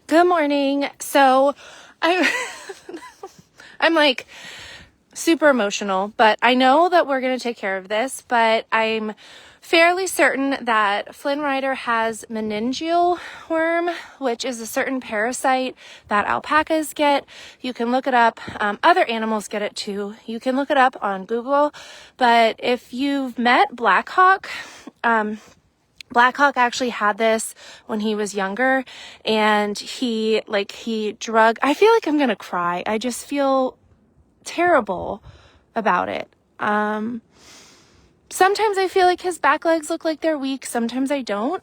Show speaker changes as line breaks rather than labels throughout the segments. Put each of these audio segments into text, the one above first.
Good morning. So I I'm like super emotional, but I know that we're going to take care of this, but I'm fairly certain that Flynn Ryder has meningeal worm, which is a certain parasite that alpacas get. You can look it up. Other animals get it too. You can look it up on Google. But if you've met Blackhawk, Blackhawk actually had this when he was younger, and he drug, I feel like I'm going to cry. I just feel terrible about it. Sometimes I feel like his back legs look like they're weak. Sometimes I don't.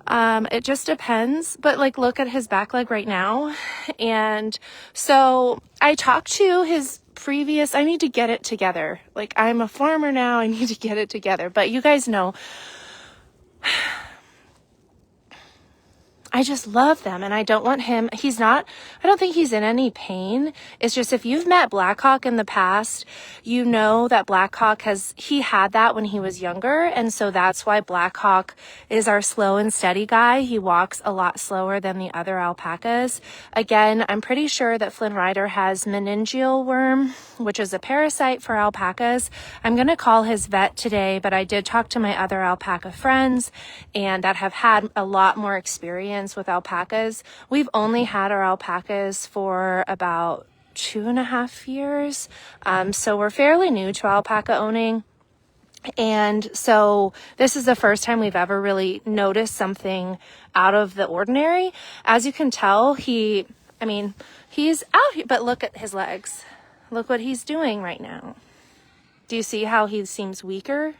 It just depends. But like, look at his back leg right now. And so I talked to his previous, I need to get it together. Like, I'm a farmer now. I need to get it together. But you guys know, I just love them, and I don't want him. I don't think he's in any pain. It's just, if you've met Blackhawk in the past, you know that Blackhawk he had that when he was younger. And so that's why Blackhawk is our slow and steady guy. He walks a lot slower than the other alpacas. Again, I'm pretty sure that Flynn Ryder has meningeal worm, which is a parasite for alpacas. I'm going to call his vet today, but I did talk to my other alpaca friends and that have had a lot more experience with alpacas. We've only had our alpacas for about 2.5 years. So we're fairly new to alpaca owning. And so this is the first time we've ever really noticed something out of the ordinary. As you can tell, he's out here, but look at his legs. Look what he's doing right now. Do you see how he seems weaker?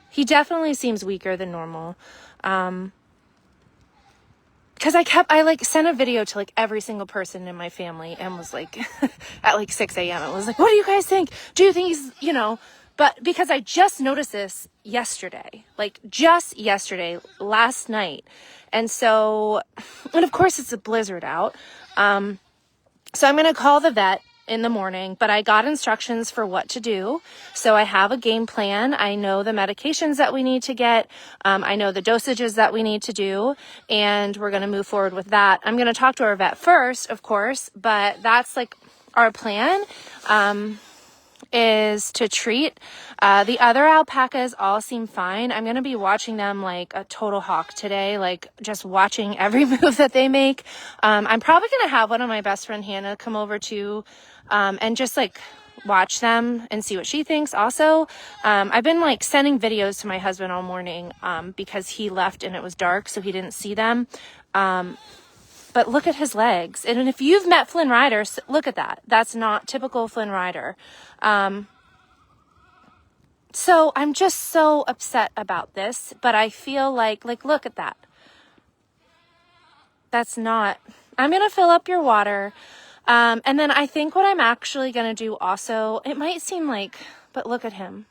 He definitely seems weaker than normal. Because I sent a video to like every single person in my family and was like, at like 6 a.m. I was like, what do you guys think? Do you think he's, but because I just noticed this yesterday, last night. And so, and of course it's a blizzard out. So I'm going to call the vet in the morning, but I got instructions for what to do. So I have a game plan. I know the medications that we need to get. I know the dosages that we need to do, and we're going to move forward with that. I'm going to talk to our vet first, of course, but that's like our plan, is to treat. The other alpacas all seem fine. I'm going to be watching them like a total hawk today, like just watching every move that they make. I'm probably going to have one of my best friend Hannah come over too, and just like watch them and see what she thinks also. I've been like sending videos to my husband all morning, because he left and it was dark, so he didn't see them. But look at his legs. And if you've met Flynn Ryder, look at that. That's not typical Flynn Ryder. So I'm just so upset about this, but I feel like look at that. That's not, I'm going to fill up your water. And then I think what I'm actually going to do also, it might seem like, but look at him.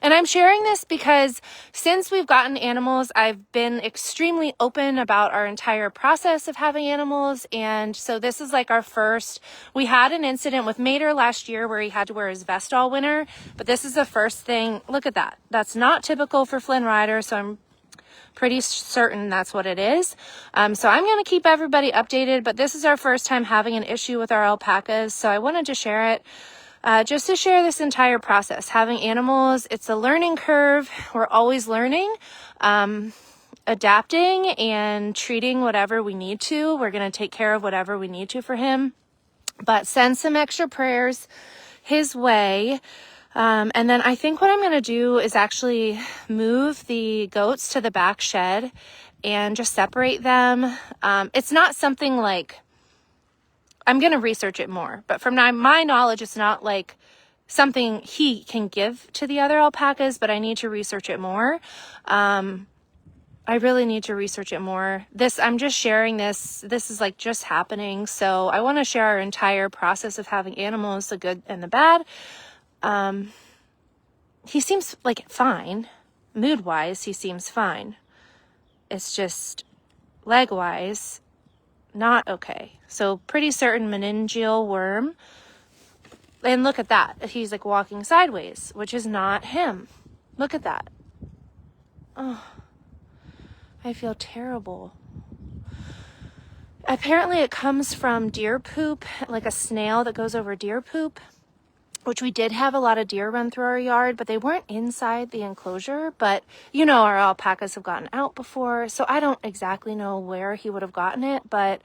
And I'm sharing this because since we've gotten animals, I've been extremely open about our entire process of having animals. And so this is like our first, we had an incident with Mater last year where he had to wear his vest all winter, but this is the first thing. Look at that. That's not typical for Flynn Ryder. So I'm pretty certain that's what it is. So I'm going to keep everybody updated, but this is our first time having an issue with our alpacas. So I wanted to share it. Just to share this entire process. Having animals, it's a learning curve. We're always learning, adapting and treating whatever we need to. We're going to take care of whatever we need to for him, but send some extra prayers his way. And then I think what I'm going to do is actually move the goats to the back shed and just separate them. It's not something like, I'm going to research it more, but from my knowledge, it's not like something he can give to the other alpacas, but I need to research it more. I really need to research it more. I'm just sharing this. This is like just happening. So I want to share our entire process of having animals, the good and the bad. He seems like fine. Mood wise, he seems fine. It's just leg wise, not okay. So pretty certain meningeal worm. And look at that. He's like walking sideways, which is not him. Look at that. Oh, I feel terrible. Apparently it comes from deer poop, like a snail that goes over deer poop, which we did have a lot of deer run through our yard, but they weren't inside the enclosure. But, you know, our alpacas have gotten out before, so I don't exactly know where he would have gotten it, but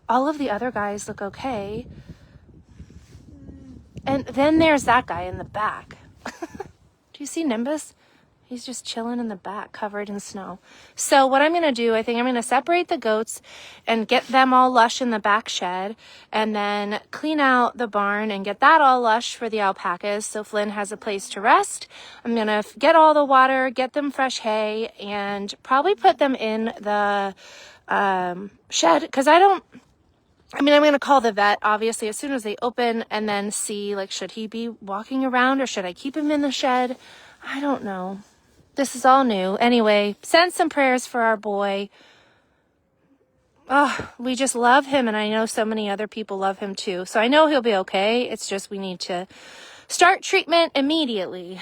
all of the other guys look okay. And then there's that guy in the back. Do you see Nimbus? He's just chilling in the back, covered in snow. So what I'm going to do, I think I'm going to separate the goats and get them all lush in the back shed, and then clean out the barn and get that all lush for the alpacas so Flynn has a place to rest. I'm going to get all the water, get them fresh hay, and probably put them in the shed, because I'm going to call the vet, obviously, as soon as they open, and then see, like, should he be walking around or should I keep him in the shed? I don't know. This is all new. Anyway, send some prayers for our boy. Oh, we just love him, and I know so many other people love him too. So I know he'll be okay. It's just we need to start treatment immediately.